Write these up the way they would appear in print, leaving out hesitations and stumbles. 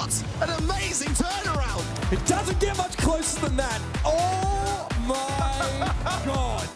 What an amazing turnaround! It doesn't get much closer than that. Oh my God.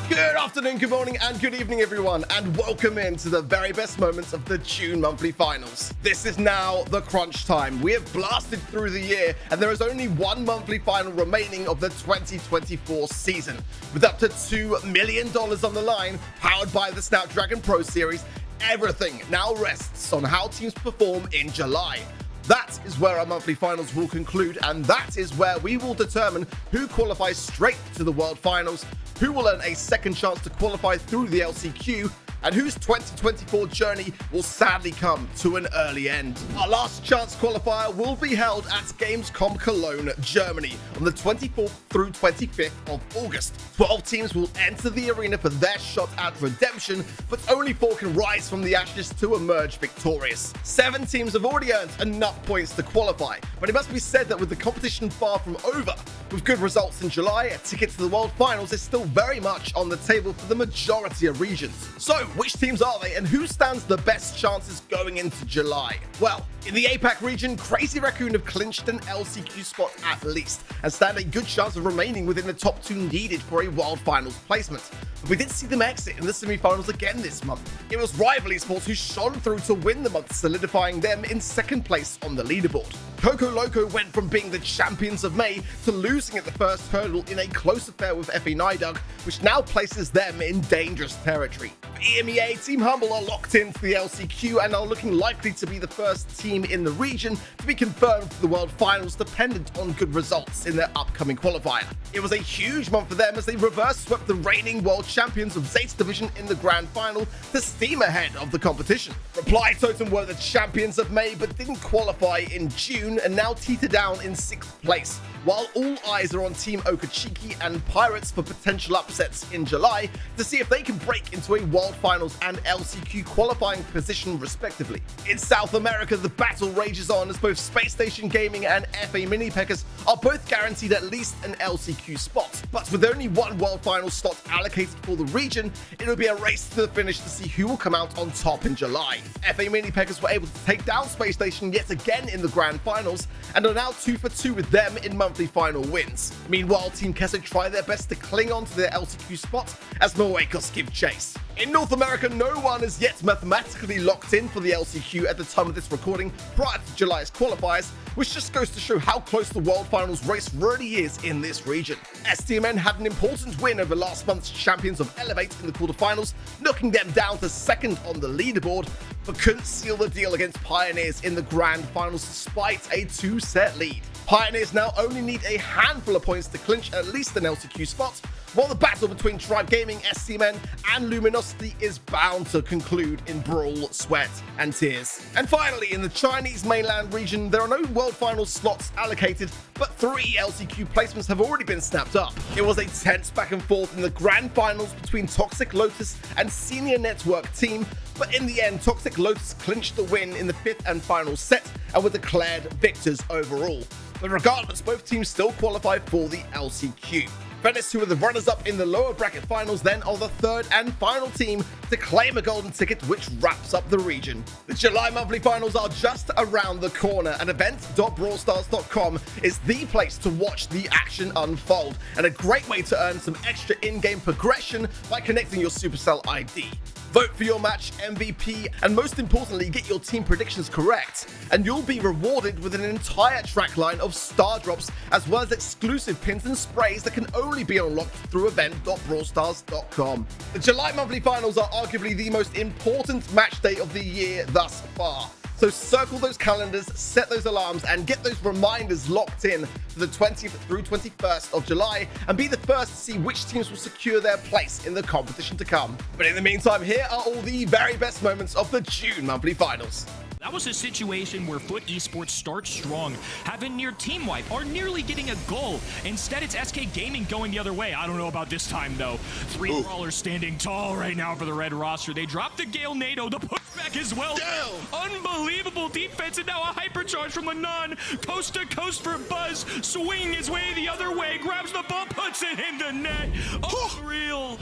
Good afternoon, good morning, and good evening, everyone, and welcome into the very best moments of the June monthly finals. This is now the crunch time. We have blasted through the year, and there is only one monthly final remaining of the 2024 season. With up to $2 million on the line, powered by the Snapdragon Pro Series, everything now rests on how teams perform in July. That is where our monthly finals will conclude, and that is where we will determine who qualifies straight to the World Finals, who will earn a second chance to qualify through the LCQ, and whose 2024 journey will sadly come to an early end. Our last chance qualifier will be held at Gamescom Cologne, Germany on the 24th through 25th of August. 12 teams will enter the arena for their shot at redemption, but only 4 can rise from the ashes to emerge victorious. 7 teams have already earned enough points to qualify, but it must be said that with the competition far from over, with good results in July, a ticket to the World Finals is still very much on the table for the majority of regions. So, which teams are they, and who stands the best chances going into July? Well, in the APAC region, Crazy Raccoon have clinched an LCQ spot at least, and stand a good chance of remaining within the top 2 needed for a World Finals placement. But we did see them exit in the semi-finals again this month. It was Rival Esports who shone through to win the month, solidifying them in second place on the leaderboard. Coco Loco went from being the champions of May to losing at the first hurdle in a close affair with FE Nidug, which now places them in dangerous territory. For EMEA, Team Humble are locked into the LCQ and are looking likely to be the first team in the region to be confirmed for the World Finals, dependent on good results in their upcoming qualifier. It was a huge month for them as they reverse swept the reigning world champions of Zeta Division in the grand final to steam ahead of the competition. Reply Totem were the champions of May but didn't qualify in June and now teeter down in 6th place, while all eyes are on Team Okachiki and Pirates for potential upsets in July to see if they can break into a World Finals and LCQ qualifying position respectively. In South America, the battle rages on as both Space Station Gaming and FA Mini Peckers are both guaranteed at least an LCQ spot, but with only one World Finals slot allocated for the region, it'll be a race to the finish to see who will come out on top in July. FA Mini Peckers were able to take down Space Station yet again in the grand finals and are now 2 for 2 with them in monthly final wins. Meanwhile, Team Kesso try their best to cling on to their LCQ spot as Moekos give chase. In North America, no one is yet mathematically locked in for the LCQ at the time of this recording prior to July's qualifiers, which just goes to show how close the World Finals race really is in this region. STMN had an important win over last month's champions of Elevate in the quarterfinals, knocking them down to 2nd on the leaderboard, but couldn't seal the deal against Pioneers in the grand finals despite a 2-set lead. Pioneers now only need a handful of points to clinch at least an LCQ spot, while the battle between Tribe Gaming, STMN, and Luminosity is bound to conclude in brawl, sweat, and tears. And finally, in the Chinese mainland region, there are no World Finals slots allocated, but 3 LCQ placements have already been snapped up. It was a tense back and forth in the grand finals between Toxic Lotus and Senior Network Team, but in the end, Toxic Lotus clinched the win in the 5th and final set and were declared victors overall. But regardless, both teams still qualify for the LCQ. Venice, who are the runners-up in the lower bracket finals, then are the 3rd and final team to claim a golden ticket, which wraps up the region. The July monthly finals are just around the corner, and event.brawlstars.com is the place to watch the action unfold, and a great way to earn some extra in-game progression by connecting your Supercell ID. Vote for your match MVP, and most importantly, get your team predictions correct, and you'll be rewarded with an entire track line of star drops, as well as exclusive pins and sprays that can only be unlocked through event.brawlstars.com. The July monthly finals are arguably the most important match day of the year thus far. So circle those calendars, set those alarms, and get those reminders locked in for the 20th through 21st of July, and be the first to see which teams will secure their place in the competition to come. But in the meantime, here are all the very best moments of the June monthly finals. That was a situation where Foot Esports starts strong, having near team wipe, or nearly getting a goal. Instead, it's SK Gaming going the other way. I don't know about this time, though. 3 brawlers standing tall right now for the red roster. They dropped the Gale NATO, the pushback as well. Damn. Unbelievable defense, and now a hypercharge from Anon. Coast to coast for Buzz. Swinging his way the other way, grabs the ball, puts it in the net. Unreal.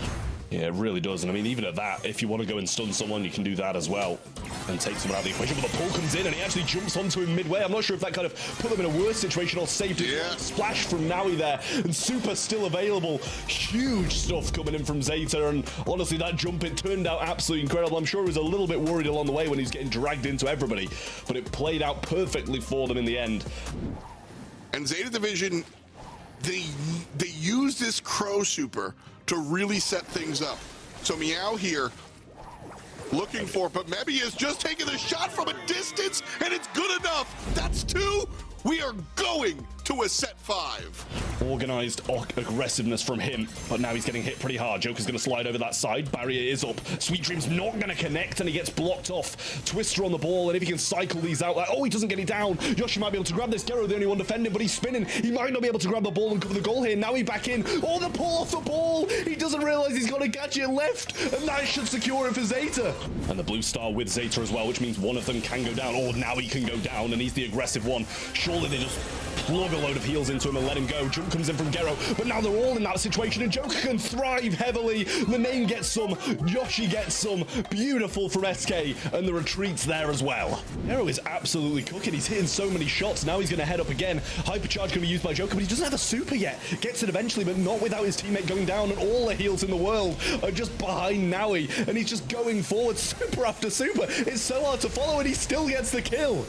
Yeah, it really does. And I mean, even at that, if you want to go and stun someone, you can do that as well and take someone out of the equation. But the pull comes in and he actually jumps onto him midway. I'm not sure if that kind of put them in a worse situation or saved it. Yeah. Splash from Naui there, and Super still available. Huge stuff coming in from Zeta, and honestly, that jump, it turned out absolutely incredible. I'm sure he was a little bit worried along the way when he was getting dragged into everybody, but it played out perfectly for them in the end. And Zeta Division, they use this Crow Super to really set things up. So Meow here looking for, but Mebby is just taking a shot from a distance, and it's good enough. That's 2. We are going to a set 5. Organized aggressiveness from him, but now he's getting hit pretty hard. Joker's going to slide over that side. Barrier is up. Sweet Dream's not going to connect, and he gets blocked off. Twister on the ball, and if he can cycle these out, like, oh, he doesn't get it down. Yoshi might be able to grab this. Gero, the only one defending, but he's spinning. He might not be able to grab the ball and cover the goal here. Now he's back in. Oh, the pull off the ball. He doesn't realize he's got to catch it left, and that should secure it for Zeta. And the blue star with Zeta as well, which means one of them can go down. Oh, now he can go down, and he's the aggressive one. Surely they just plug a load of heals into him and let him go. Jump comes in from Gero, but now they're all in that situation, and Joker can thrive heavily. Linane gets some, Yoshi gets some. Beautiful from SK, and the retreat's there as well. Gero is absolutely cooking. He's hitting so many shots. Now he's going to head up again. Hypercharge can be used by Joker, but he doesn't have a super yet. Gets it eventually, but not without his teammate going down, and all the heals in the world are just behind Naui, and he's just going forward super after super. It's so hard to follow, and he still gets the kill.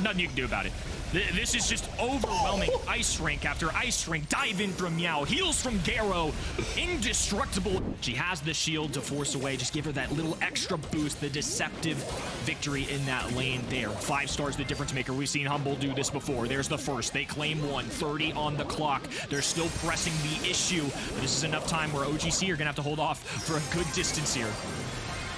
Nothing you can do about it. This is just overwhelming. Ice Rink after Ice Rink. Dive in from Meow. Heals from Gero. Indestructible. She has the shield to force away. Just give her that little extra boost. The deceptive victory in that lane there. 5 stars, the difference maker. We've seen Humble do this before. There's the first. They claim 1. 30 on the clock. They're still pressing the issue. But this is enough time where OGC are going to have to hold off for a good distance here.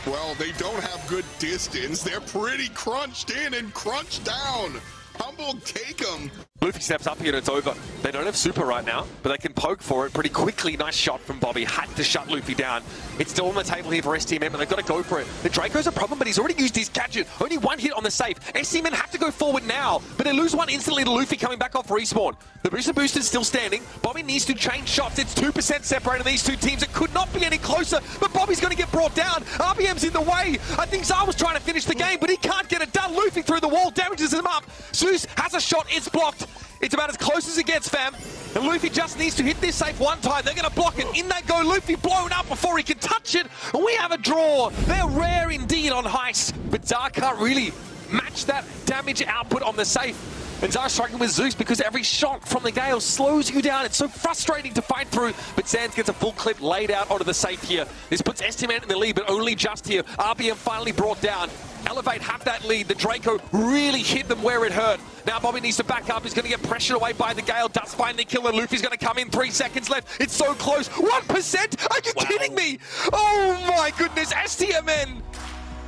Well, they don't have good distance. They're pretty crunched in and crunched down. Humble take them. Luffy steps up here and it's over. They don't have super right now, but they can poke for it pretty quickly. Nice shot from Bobby. Had to shut Luffy down. It's still on the table here for STMN, but they've got to go for it. The Draco's a problem, but he's already used his gadget. Only 1 hit on the safe. STMN have to go forward now, but they lose 1 instantly to Luffy coming back off respawn. The booster's still standing. Bobby needs to change shots. It's 2% separating these 2 teams. It could not be any closer, but Bobby's going to get brought down. RBM's in the way. I think Zar was trying to finish the game, but he can't get it done. Luffy through the wall, damages him up. Zeus has a shot. It's blocked. It's about as close as it gets, fam. And Luffy just needs to hit this safe 1 time. They're going to block it. In they go. Luffy blown up before he can touch it. And we have a draw. They're rare indeed on Heist. But Zar can't really match that damage output on the safe. And Zar struggling with Zeus because every shot from the Gale slows you down. It's so frustrating to fight through. But Sands gets a full clip laid out onto the safe here. This puts STMN in the lead, but only just here. RBM finally brought down. Elevate have that lead. The Draco really hit them where it hurt. Now Bobby needs to back up. He's going to get pressured away by the Gale. Does find the kill, and Luffy's going to come in. 3 seconds left. It's so close. 1%? Are you kidding me? Oh my goodness. STMN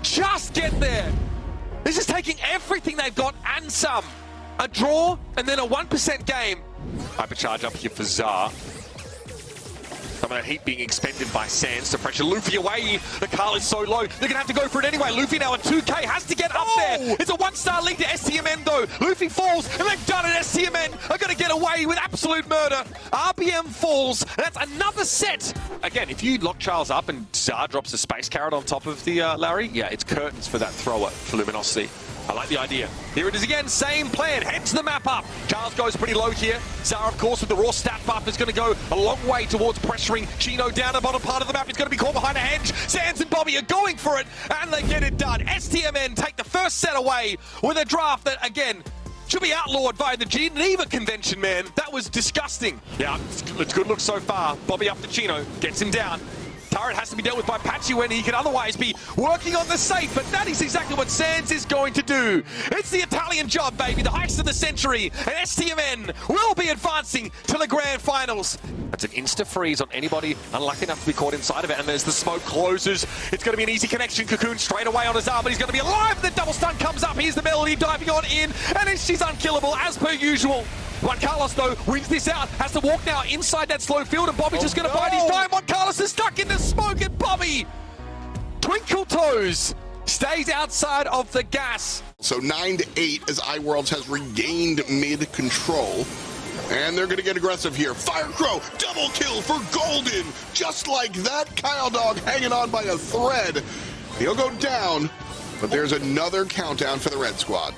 just get there. This is taking everything they've got and some. A draw and then a 1% game. Hypercharge up here for Zar. Some of that heat being expended by Sands to pressure Luffy away. The Carl is so low, they're going to have to go for it anyway. Luffy now at 2k, has to get up there. It's a 1-star lead to STMN though. Luffy falls, and they've done it. STMN are going to get away with absolute murder. RBM falls, and that's another set. Again, if you lock Charles up and Zar drops a space carrot on top of the Larry, yeah, it's curtains for that thrower for Luminosity. I like the idea. Here it is again, same plan, heads the map up. Charles goes pretty low here. Zara, of course, with the raw stat buff is going to go a long way towards pressuring Chino down the bottom part of the map. He's going to be caught behind a hedge. Sands and Bobby are going for it, and they get it done. STMN take the first set away with a draft that, again, should be outlawed by the Geneva Convention, man. That was disgusting. Yeah, it's good look so far. Bobby up to Chino, gets him down. Turret has to be dealt with by Patchy when he could otherwise be working on the safe, but that is exactly what Sands is going to do. It's the Italian job, baby, the heist of the century, and STMN will be advancing to the grand finals. That's an insta-freeze on anybody unlucky enough to be caught inside of it, and there's the smoke closes. It's going to be an easy connection. Cocoon straight away on Azar, but he's going to be alive. The double stun comes up. Here's the Melody diving on in, and she's unkillable as per usual. Juan Carlos, though, wins this out, has to walk now inside that slow field, and Bobby's just going to bide his time. Juan Carlos is stuck in the smoke, and Bobby, Twinkle Toes, stays outside of the gas. So 9-8 as iWorlds has regained mid control. And they're going to get aggressive here. Fire Crow, double kill for Golden. Just like that, Kyle Dog hanging on by a thread. He'll go down, but there's another countdown for the red squad.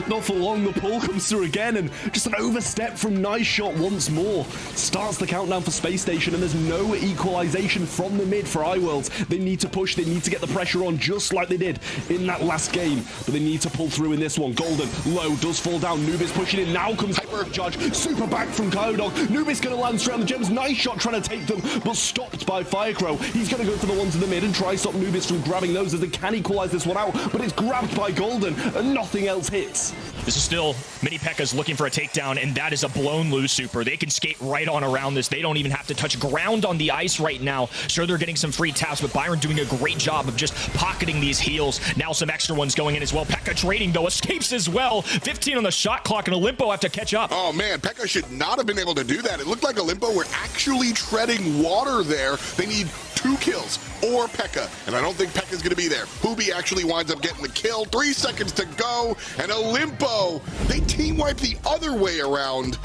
Not for long, the pull comes through again, and just an overstep from Nice Shot once more. Starts the countdown for Space Station, and there's no equalization from the mid for iWorlds. They need to push, they need to get the pressure on, just like they did in that last game. But they need to pull through in this one. Golden, low, does fall down. Nubis pushing in, now comes Hypercharge. Super back from Kyodog. Nubis gonna land straight on the gems. Nice Shot trying to take them, but stopped by Firecrow. He's gonna go for the ones in the mid and try stop Nubis from grabbing those as they can equalize this one out, but it's grabbed by Golden, and nothing else hits. This is still Mini P.E.K.K.A.'s looking for a takedown, and that is a blown loose super. They can skate right on around this. They don't even have to touch ground on the ice right now. Sure, they're getting some free taps, but Byron doing a great job of just pocketing these heals. Now some extra ones going in as well. P.E.K.K.A. trading, though, escapes as well. 15 on the shot clock, and Olympo have to catch up. Oh, man, P.E.K.K.A. should not have been able to do that. It looked like Olympo were actually treading water there. They need 2 kills or P.E.K.K.A., and I don't think P.E.K.K.A.'s going to be there. Hoobie actually winds up getting the kill. 3 seconds to go, and Olympo, they team wipe the other way around.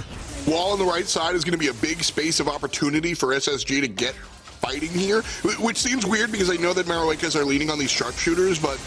Wall on the right side is going to be a big space of opportunity for SSG to get fighting here, which seems weird because I know that Maroikas are leaning on these sharpshooters, but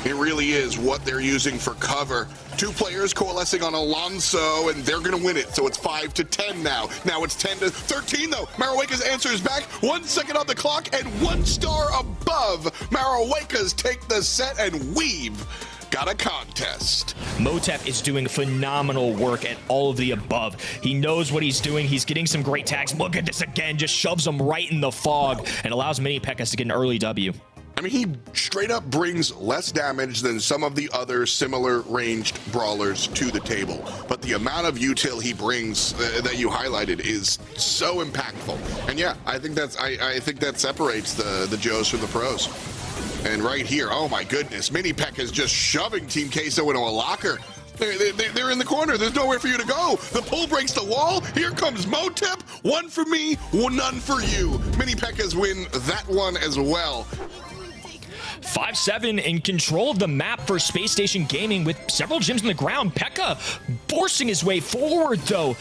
it really is what they're using for cover. 2 players coalescing on Alonso, and they're going to win it. So it's 5-10 now. Now it's 10-13, though. Maroikas answers back. 1 second on the clock, and 1 star above. Maroikas take the set, and we've got a contest. Motep is doing phenomenal work at all of the above. He knows what he's doing. He's getting some great tags. Look at this again. Just shoves them right in the fog and allows Mini P.E.K.K.A. to get an early W. I mean, he straight up brings less damage than some of the other similar ranged brawlers to the table. But the amount of util he brings that you highlighted is so impactful. And yeah, I think that separates the Joes from the pros. And right here, oh my goodness, Mini P.E.K.K.A. is just shoving Team Queso into a locker. They're in the corner. There's nowhere for you to go. The pull breaks the wall. Here comes Motep. 1 for me, none for you. Mini P.E.K.K.A.'s win that one as well. 5-7 in control of the map for Space Station Gaming with several gyms on the ground. P.E.K.K.A. forcing his way forward, though.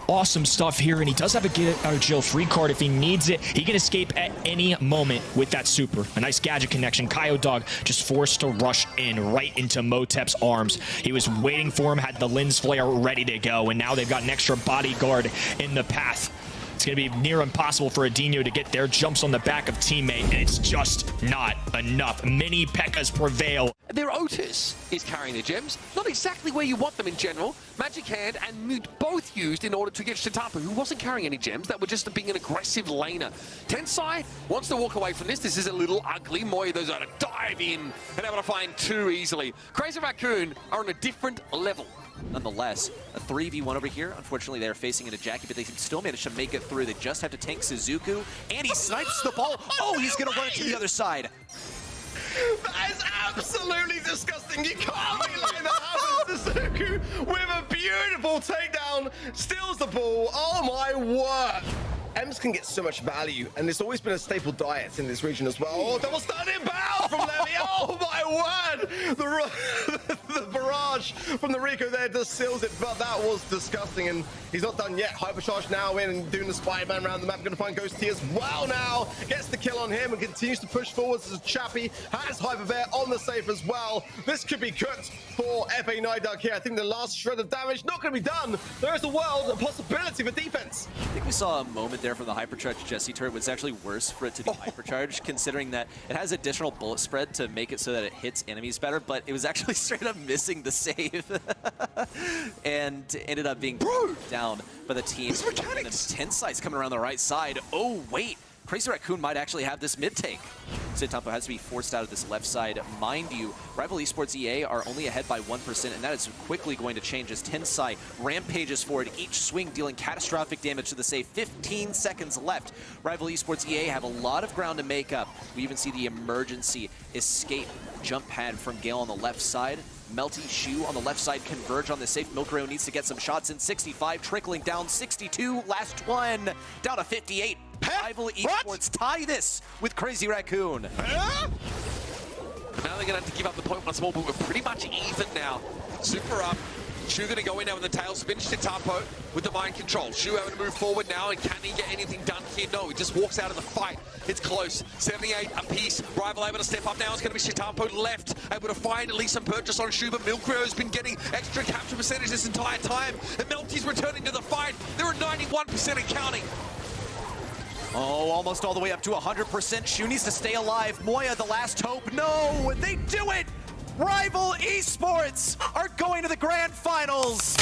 Awesome stuff here, and he does have a get out of jail free card if he needs it. He can escape at any moment with that super. A nice gadget connection. Kyodog just forced to rush in right into Motep's arms. He was waiting for him, had the lens flare ready to go, and now they've got an extra bodyguard in the path. It's going to be near impossible for Adinho to get their jumps on the back of teammate, and it's just not enough. Mini P.E.K.K.A.'s prevail. Their Otis is carrying the gems. Not exactly where you want them in general. Magic Hand and Mute both used in order to get Shitapu, who wasn't carrying any gems. That were just being an aggressive laner. Tensai wants to walk away from this. This is a little ugly. Moido's going to dive in and able to find 2 easily. Crazy Raccoon are on a different level. Nonetheless, a 3v1 over here. Unfortunately, they're facing into Jackie, but they can still manage to make it through. They just have to tank Suzuku, and he snipes the ball. Oh, he's going to run it to the other side. That is absolutely disgusting. You can't be letting that happen. Suzuku with a beautiful takedown, steals the ball. Oh my word. Ems can get so much value, and it's always been a staple diet in this region as well. Oh, double stun inbound from Levy. Oh my word. The barrage from the Rico there just seals it, but that was disgusting, and he's not done yet. Hypercharge now in and doing the Spider-Man around the map. Going to find Ghost T as well now. Gets the kill on him and continues to push forwards as Chappie has Hyper Bear on the safe as well. This could be cooked for FA Nidug here. I think the last shred of damage not going to be done. There is a world of possibility for defense. I think we saw a moment there from the Hypercharge Jesse turret. It's actually worse for it to be Hypercharged, considering that it has additional bullet spread to make it so that it hits enemies better, but it was actually straight up missing the save and ended up being down by the team. And Tensai's coming around the right side. Oh, wait. Crazy Raccoon might actually have this mid take. Sitampo has to be forced out of this left side. Mind you, Rival Esports EA are only ahead by 1%, and that is quickly going to change as Tensai rampages forward, each swing dealing catastrophic damage to the save. 15 seconds left. Rival Esports EA have a lot of ground to make up. We even see the emergency escape jump pad from Gale on the left side. Melty Shoe on the left side converge on the safe. Milkreo needs to get some shots in. 65, trickling down. 62, last one. Down to 58. Rival Esports tie this with Crazy Raccoon. Now they're going to have to give up the point once more, but we're pretty much even now. Super up. Shu gonna go in now with the tailspin. Shitapo with the mind control. Shu having to move forward now, and can he get anything done here? No, he just walks out of the fight. It's close. 78 apiece. Rival able to step up now. It's gonna be Shitapo left, able to find at least some purchase on Shu, but Milkrio's been getting extra capture percentage this entire time. And Melty's returning to the fight. They're at 91% and counting. Oh, almost all the way up to 100%. Shu needs to stay alive. Moya, the last hope. No, they do it! Rival Esports are going to the grand finals.